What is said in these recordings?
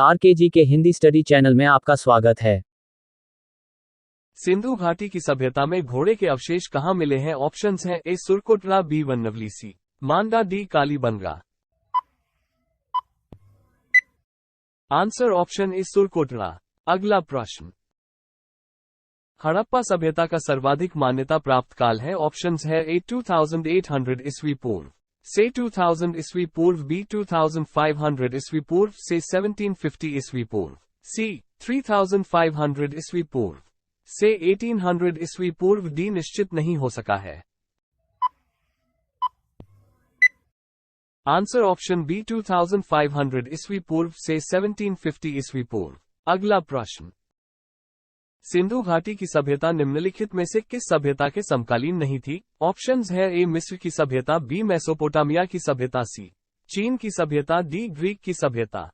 RKG के Hindi study channel में आपका स्वागत है। सिंधु घाटी की सभ्यता में घोड़े के अवशेष कहाँ मिले हैं? ऑप्शंस हैं: A Surkotada, B Banawali, C Manda, D Kalibanga. Answer option A Surkotada. अगला प्रश्न, हड़प्पा सभ्यता का सर्वाधिक मान्यता प्राप्त काल है? ऑप्शंस है: ए 2800 ईस्वी पूर्व, से 2000 ईस्वी पूर्व, बी 2500 ईस्वी पूर्व, से 1750 ईस्वी पूर्व, सी 3500 ईस्वी पूर्व, से 1800 ईस्वी पूर्व, डी निश्चित नहीं हो सका है। आंसर ऑप्शन बी 2500 ईस्वी पूर्व से 1750 ईस्वी पूर्व। अगला प्रश्न, सिंधु घाटी की सभ्यता निम्नलिखित में से किस सभ्यता के समकालीन नहीं थी? ऑप्शंस है: ए मिस्र की सभ्यता, बी मेसोपोटामिया की सभ्यता, सी चीन की सभ्यता, डी ग्रीक की सभ्यता।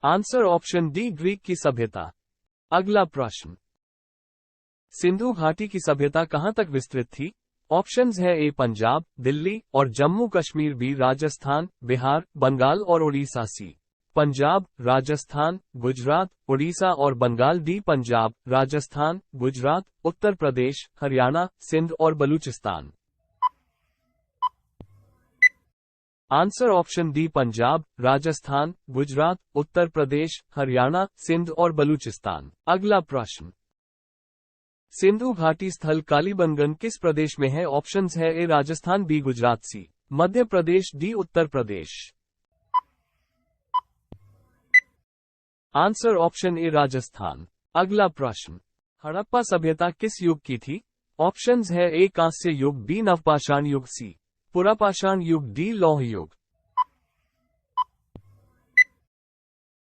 आंसर ऑप्शन डी ग्रीक की सभ्यता। अगला प्रश्न, सिंधु घाटी की सभ्यता कहां तक विस्तृत थी? ऑप्शंस है: ए पंजाब, दिल्ली और जम्मू कश्मीर, बी राजस्थान, बिहार, बंगाल और ओडिशा, सी पंजाब, राजस्थान, गुजरात, उड़ीसा और बंगाल, डी पंजाब, राजस्थान, गुजरात, उत्तर प्रदेश, हरियाणा, सिंध और Baluchistan. Answer option D Punjab, Rajasthan, Gujarat, Uttar Pradesh, Haryana, Sindh और बलूचिस्तान। अगला प्रश्न, सिंधु घाटी स्थल कालीबंगन किस प्रदेश में है? ऑप्शंस है: A Rajasthan, B Gujarat, C Madhya Pradesh, D Uttar Pradesh. Answer option A Rajasthan. अगला प्रश्न, हड़प्पा सभ्यता किस युग की थी? ऑप्शंस है: ए कांस्य युग, बी नवपाषाण युग, सी पुरापाषाण युग, डी लौह युग।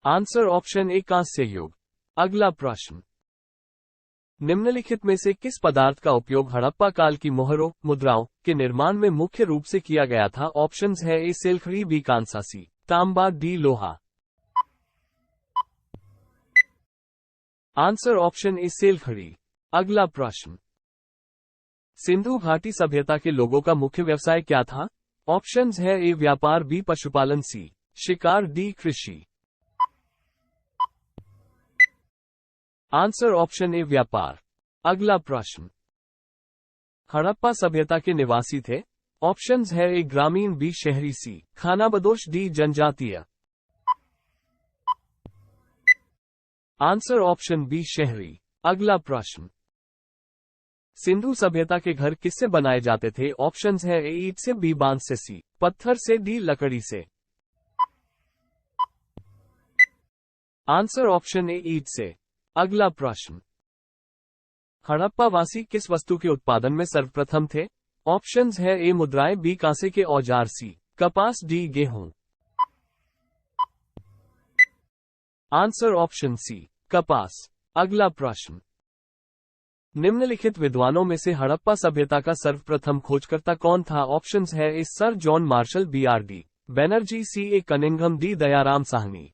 आंसर ऑप्शन ए कांस्य युग। अगला प्रश्न, निम्नलिखित में से किस पदार्थ का उपयोग हड़प्पा काल की मोहरों, मुद्राओं के निर्माण में मुख्य रूप से किया गया था? ऑप्शंस है: ए सिलखड़ी, बी कांसा, सी तांबा, डी लोहा। आंसर ऑप्शन ए सिलखड़ी। अगला प्रश्न, सिंधु घाटी सभ्यता के लोगों का मुख्य व्यवसाय क्या था? ऑप्शंस है: ए व्यापार, बी पशुपालन, सी शिकार, डी कृषि। आंसर ऑप्शन ए व्यापार। अगला प्रश्न, हड़प्पा सभ्यता के निवासी थे? ऑप्शंस है: ए ग्रामीण, बी शहरी, सी खानाबदोश, डी जनजातीय। आंसर ऑप्शन बी शहरी। अगला प्रश्न, सिंधु सभ्यता के घर किससे बनाए जाते थे? ऑप्शंस है: ए ईंट से, बी बांस से, सी पत्थर से, डी लकड़ी से। आंसर ऑप्शन ए ईंट से। अगला प्रश्न, हड़प्पा वासी किस वस्तु के उत्पादन में सर्वप्रथम थे? ऑप्शंस है: ए मुद्राएं, बी कांसे के औजार, सी कपास, डी गेहूं। आंसर ऑप्शन सी कपास। अगला प्रश्न, निम्नलिखित विद्वानों में से हड़प्पा सभ्यता का सर्वप्रथम खोजकर्ता कौन था? ऑप्शंस है: A sir John Marshall, B R D Banerjee, C A Cunningham, D Dayaram Sahni.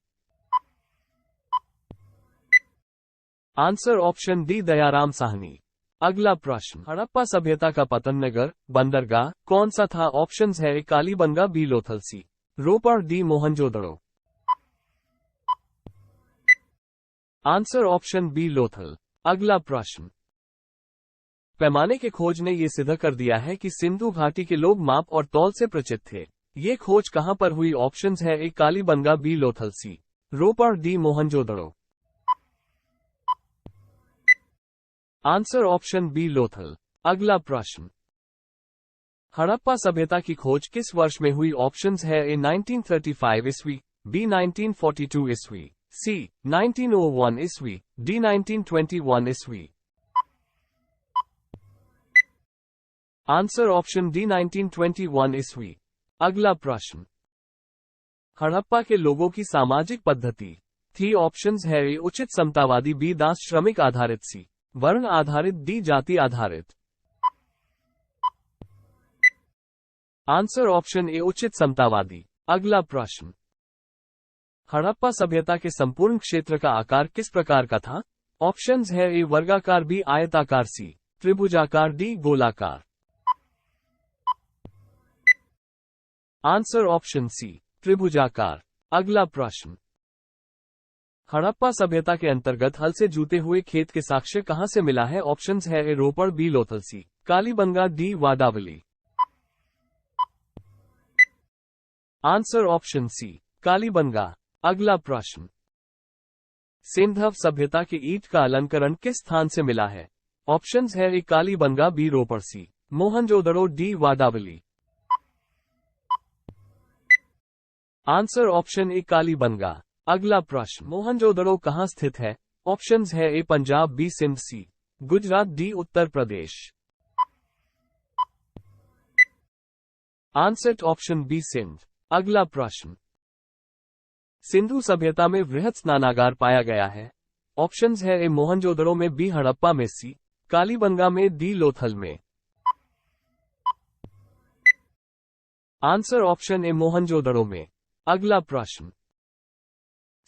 Answer option D Dayaram Sahni. अगला प्रश्न, हड़प्पा सभ्यता का पतन नगर, बंदरगाह कौन सा था? ऑप्शंस है: A Kalibanga, B Lothal, C Ropar, D Mohenjodaro. Answer option B Lothal. अगला प्रश्न, पैमाने के खोज ने यह सिद्ध कर दिया है कि सिंधु घाटी के लोग माप और तौल से परिचित थे। ये खोज कहां पर हुई? ऑप्शंस है: A Kalibanga, B Lothal, C Ropar, D Mohenjodaro. Answer option B Lothal. अगला प्रश्न, हड़प्पा सभ्यता की खोज किस वर्ष में हुई? ऑप्शंस है: ए 1935 ईस्वी, बी 1942 ईस्वी, सी 1901 ईस्वी, डी 1921 ईस्वी। आंसर ऑप्शन डी 1921 ईस्वी। अगला प्रश्न, हड़प्पा के लोगों की सामाजिक पद्धति थी? ऑप्शंस है: ए उचित समतावादी, बी दास श्रमिक आधारित, सी वर्ण आधारित, डी जाति आधारित। आंसर ऑप्शन ए उचित समतावादी। अगला प्रश्न, हड़प्पा सभ्यता के संपूर्ण क्षेत्र का आकार किस प्रकार का था? ऑप्शंस है: ए वर्गाकार, बी आयताकार, सी त्रिभुजाकार, डी गोलाकार। आंसर ऑप्शन सी त्रिभुजाकार। अगला प्रश्न, हड़प्पा सभ्यता के अंतर्गत हल से जूते हुए खेत के साक्ष्य कहां से मिला है? ऑप्शंस है A Ropar, B Lothal, C Kalibanga, D Vadavali. Answer option C Kalibanga. अगला प्रश्न, सिंधव सभ्यता की ईंट का अलंकरण किस स्थान से मिला है? ऑप्शंस है A Kalibanga, B Ropar, C Mohenjodaro, D Vadavali. Answer option A Kalibanga. अगला प्रश्न, मोहनजोदड़ो कहां स्थित है? ऑप्शंस है A Punjab, B Sindh, C Gujarat, D Uttar Pradesh. Answer option B Sindh. अगला प्रश्न, सिंधु सभ्यता में वृहत स्नानागार पाया गया है? ऑप्शंस है ए मोहनजोदड़ो में, बी हड़प्पा में, सी कालीबंगा में, डी लोथल में। आंसर ऑप्शन ए मोहनजोदड़ो में। अगला प्रश्न,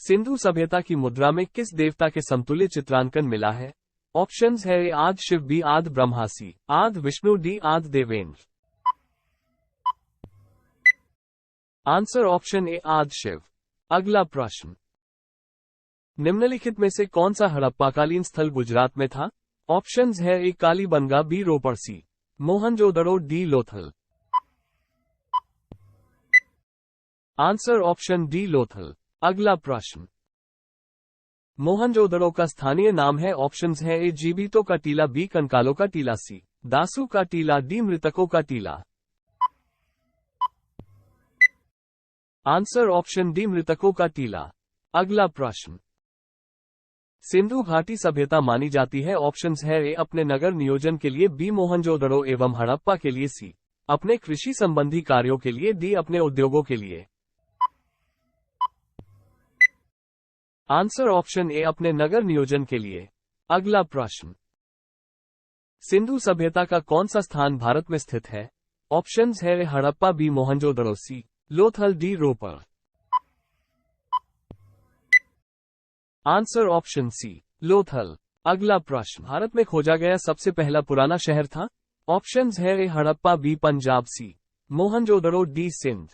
सिंधु सभ्यता की मुद्रा में किस देवता के समतुल्य चित्रांकन मिला है? ऑप्शंस है ए आदि शिव, बी आदि ब्रह्मा, सी आदि विष्णु, डी आदि देवेंद्र। आंसर ऑप्शन ए आदि शिव। अगला प्रश्न, निम्नलिखित में से कौन सा हड़प्पाकालीन स्थल गुजरात में था? ऑप्शंस है A Kalibanga, B Ropar, C Mohenjodaro, D Lothal. Answer option D Lothal. अगला प्रश्न, मोहनजोदड़ो का स्थानीय नाम है? ऑप्शंस है ए जीवितों का टीला, बी कंकालों का टीला, सी दासू का टीला, डी मृतकों का टीला। आंसर ऑप्शन डी मृतकों का टीला। अगला प्रश्न, सिंधु घाटी सभ्यता मानी जाती है? ऑप्शंस है ए अपने नगर नियोजन के लिए, बी मोहनजोदड़ो एवं हड़प्पा के लिए, सी अपने कृषि संबंधी कार्यों के लिए, डी अपने उद्योगों के लिए। आंसर ऑप्शन ए अपने नगर नियोजन के लिए। अगला प्रश्न, सिंधु सभ्यता का कौन सा स्थान भारत में स्थित है? ऑप्शंस है A Harappa, B Mohenjodaro, C Lothal, D Ropar. Answer option C Lothal. अगला प्रश्न, भारत में खोजा गया सबसे पहला पुराना शहर था? ऑप्शंस है A Harappa, B Punjab, C Mohenjodaro, D Sindh.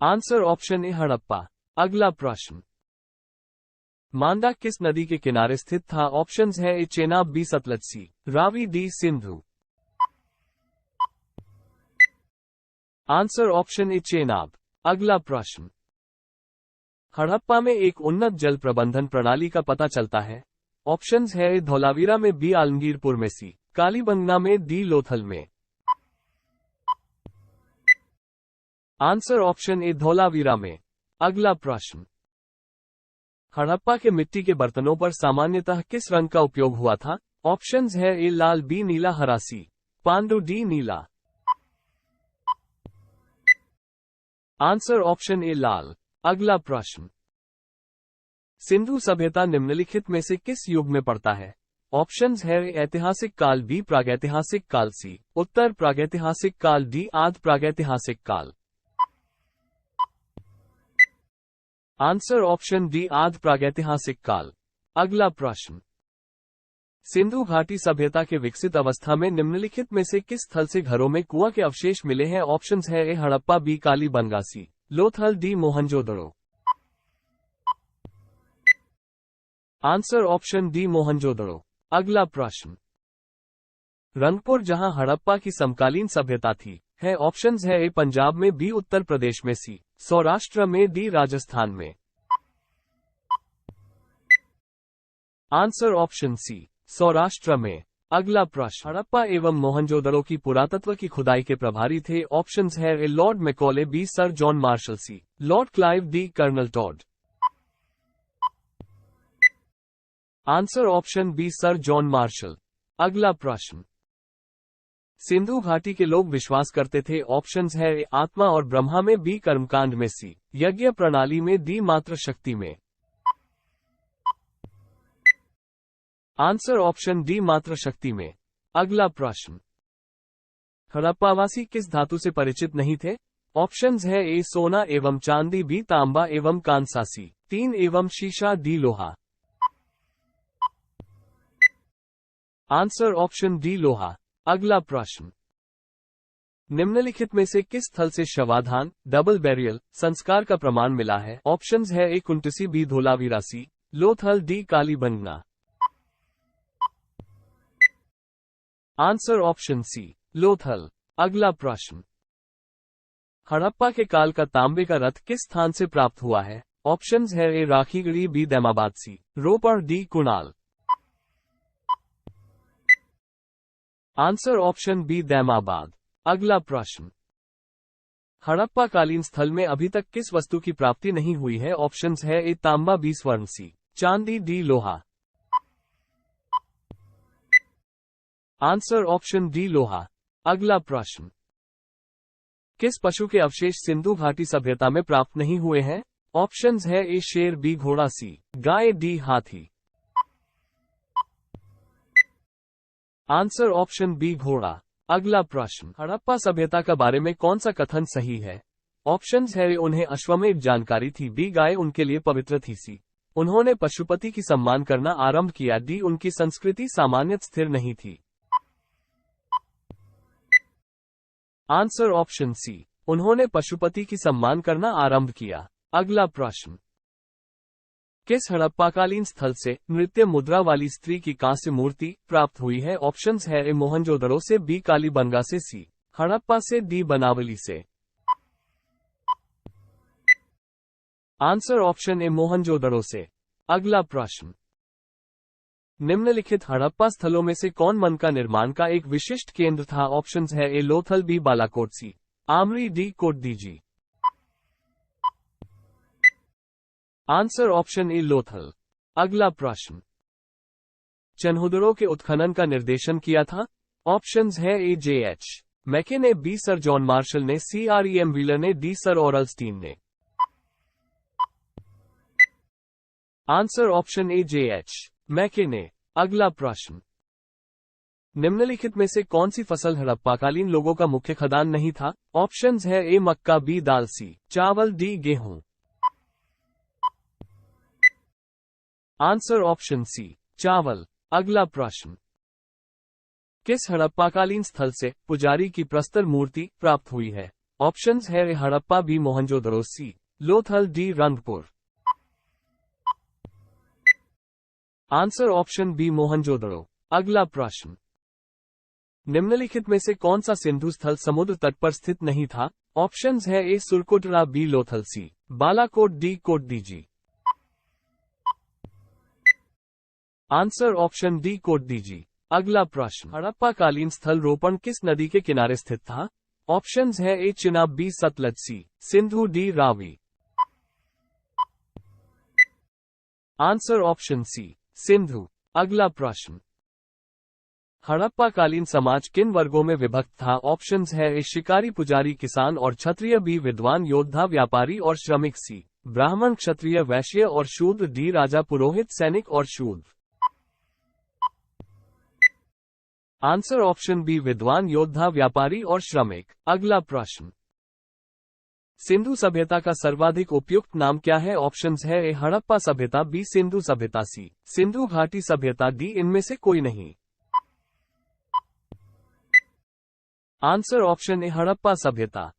Answer option A Harappa. अगला प्रश्न, मांडा किस नदी के किनारे स्थित था? ऑप्शंस है A Chenab, B Sutlej, C Ravi, D Sindhu. Answer option A Chenab. अगला प्रश्न, हड़प्पा में एक उन्नत जल प्रबंधन प्रणाली का पता चलता है? ऑप्शंस है ए धौलावीरा में, बी आलमगीरपुर में, सी कालीबंगा में, डी लोथल में। आंसर ऑप्शन ए धौलावीरा में। अगला प्रश्न, हड़प्पा के मिट्टी के बर्तनों पर सामान्यतः किस रंग का उपयोग हुआ था? ऑप्शंस है ए लाल, बी नीला, हरा, सी पांडु, डी नीला। आंसर ऑप्शन ए लाल। अगला प्रश्न, सिंधु सभ्यता निम्नलिखित में से किस युग में पड़ता है? ऑप्शंस है ए ऐतिहासिक काल, बी प्रागैतिहासिक काल, सी उत्तर प्रागैतिहासिक काल, डी आदि प्रागैतिहासिक काल। आंसर ऑप्शन डी आदि प्रागैतिहासिक काल। अगला प्रश्न, सिंधु घाटी सभ्यता के विकसित अवस्था में निम्नलिखित में से किस स्थल से घरों में कुआं के अवशेष मिले हैं? ऑप्शंस है A Harappa, B Kalibanga, C Lothal, D Mohenjodaro. Answer option D Mohenjodaro. अगला प्रश्न, रंगपुर जहां हड़प्पा की समकालीन सभ्यता थी है? ऑप्शंस है ए पंजाब में, बी उत्तर प्रदेश में, सी सौराष्ट्र में, डी राजस्थान में। आंसर ऑप्शन सी सौराष्ट्र में। अगला प्रश्न, हड़प्पा एवं मोहनजोदड़ो की पुरातत्व की खुदाई के प्रभारी थे? ऑप्शंस है A Lord Macaulay, B sir John Marshall, C Lord Clive, D Colonel Tod. Answer option B sir John Marshall. अगला प्रश्न, सिंधु घाटी के लोग विश्वास करते थे? ऑप्शंस है ए आत्मा और ब्रह्मा में, बी कर्मकांड में, सी यज्ञ प्रणाली में, डी मात्र शक्ति में। आंसर ऑप्शन डी मात्र शक्ति में। अगला प्रश्न, हड़प्पावासी किस धातु से परिचित नहीं थे? ऑप्शंस है ए सोना एवं चांदी, बी तांबा एवं कांसा, सी टीन एवं शीशा, डी लोहा। आंसर ऑप्शन डी लोहा। अगला प्रश्न, निम्नलिखित में से किस स्थल से शवाधान डबल बैरियल संस्कार का प्रमाण मिला है? ऑप्शंस है A Kuntasi, B Dholavira, C Lothal, D Kalibangan. Answer option C Lothal. अगला प्रश्न, हड़प्पा के काल का तांबे का रथ किस स्थान से प्राप्त हुआ है? ऑप्शंस है A Rakhigarhi, B Daimabad, C Ropar, D Kunal. Answer option B Daimabad. अगला प्रश्न, हड़प्पा कालीन स्थल में अभी तक किस वस्तु की प्राप्ति नहीं हुई है? ऑप्शंस है ए तांबा, बी स्वर्ण, सी चांदी, डी लोहा। आंसर ऑप्शन डी लोहा। अगला प्रश्न, किस पशु के अवशेष सिंधु घाटी सभ्यता में प्राप्त नहीं हुए हैं? ऑप्शंस है ए शेर, बी घोड़ा, सी गाय, डी हाथी। आंसर ऑप्शन बी घोड़ा। अगला प्रश्न, हड़प्पा सभ्यता के बारे में कौन सा कथन सही है? ऑप्शंस है उन्हें अश्वमेध जानकारी थी, बी गाय उनके लिए पवित्र थी, सी उन्होंने पशुपति की सम्मान करना आरंभ किया, डी उनकी संस्कृति सामान्य स्थिर नहीं थी। आंसर ऑप्शन सी उन्होंने पशुपति की सम्मान करना आरंभ किया। अगला प्रश्न, किस हड़प्पाकालीन स्थल से नृत्य मुद्रा वाली स्त्री की कांस्य मूर्ति प्राप्त हुई है? ऑप्शंस है ए मोहनजोदड़ो से, बी कालीबंगा से, सी हड़प्पा से, डी बनावली से। आंसर ऑप्शन ए मोहनजोदड़ो से। अगला प्रश्न, निम्नलिखित हड़प्पा स्थलों में से कौन मन का निर्माण का एक विशिष्ट केंद्र था? ऑप्शंस है A Lothal, B Balakot, C Amri, D Kotdiji. Answer option A Lothal. अगला प्रश्न, चन्हुदड़ों के उत्खनन का निर्देशन किया था? ऑप्शंस है ए जे एच मैके ने, बी सर जॉन मार्शल ने, C R E M Wheeler ने, डी सर ऑरलस्टीन ने। Answer option A J H Mackay ने। अगला प्रश्न, निम्नलिखित में से कौन सी फसल हड़प्पाकालीन लोगों का मुख्य खाद्यान्न नहीं था? ऑप्शंस है ए मक्का, बी दाल, सी चावल, डी गेहूं। आंसर ऑप्शन सी चावल। अगला प्रश्न, किस हड़प्पाकालीन स्थल से पुजारी की प्रस्तर मूर्ति प्राप्त हुई है? ऑप्शंस है A Harappa, B Mohenjodaro, C Lothal, D Rangpur. Answer option B Mohenjodaro. अगला प्रश्न, निम्नलिखित में से कौन सा सिंधु स्थल समुद्र तट पर स्थित नहीं था? ऑप्शंस है A Surkotada, B Lothal, C Balakot, D Kotdiji. Answer option D Kotdiji. अगला प्रश्न, हड़प्पाकालीन स्थल रोपण किस नदी के किनारे स्थित था? ऑप्शंस है A Chenab, B Sutlej, C Sindhu, D Ravi. Answer option C Sindhu. अगला प्रश्न, हड़प्पाकालीन समाज किन वर्गों में विभक्त था? ऑप्शंस है ए शिकारी, पुजारी, किसान और क्षत्रिय, बी विद्वान, योद्धा, व्यापारी और श्रमिक, सी ब्राह्मण, क्षत्रिय, वैश्य और शूद्र, डी राजा, पुरोहित, सैनिक और शूद्र। आंसर ऑप्शन बी विद्वान, योद्धा, व्यापारी और श्रमिक। अगला प्रश्न, सिंधु सभ्यता का सर्वाधिक उपयुक्त नाम क्या है? ऑप्शंस है ए हड़प्पा सभ्यता, बी सिंधु सभ्यता, सी सिंधु घाटी सभ्यता, डी इनमें से कोई नहीं। आंसर ऑप्शन ए हड़प्पा सभ्यता।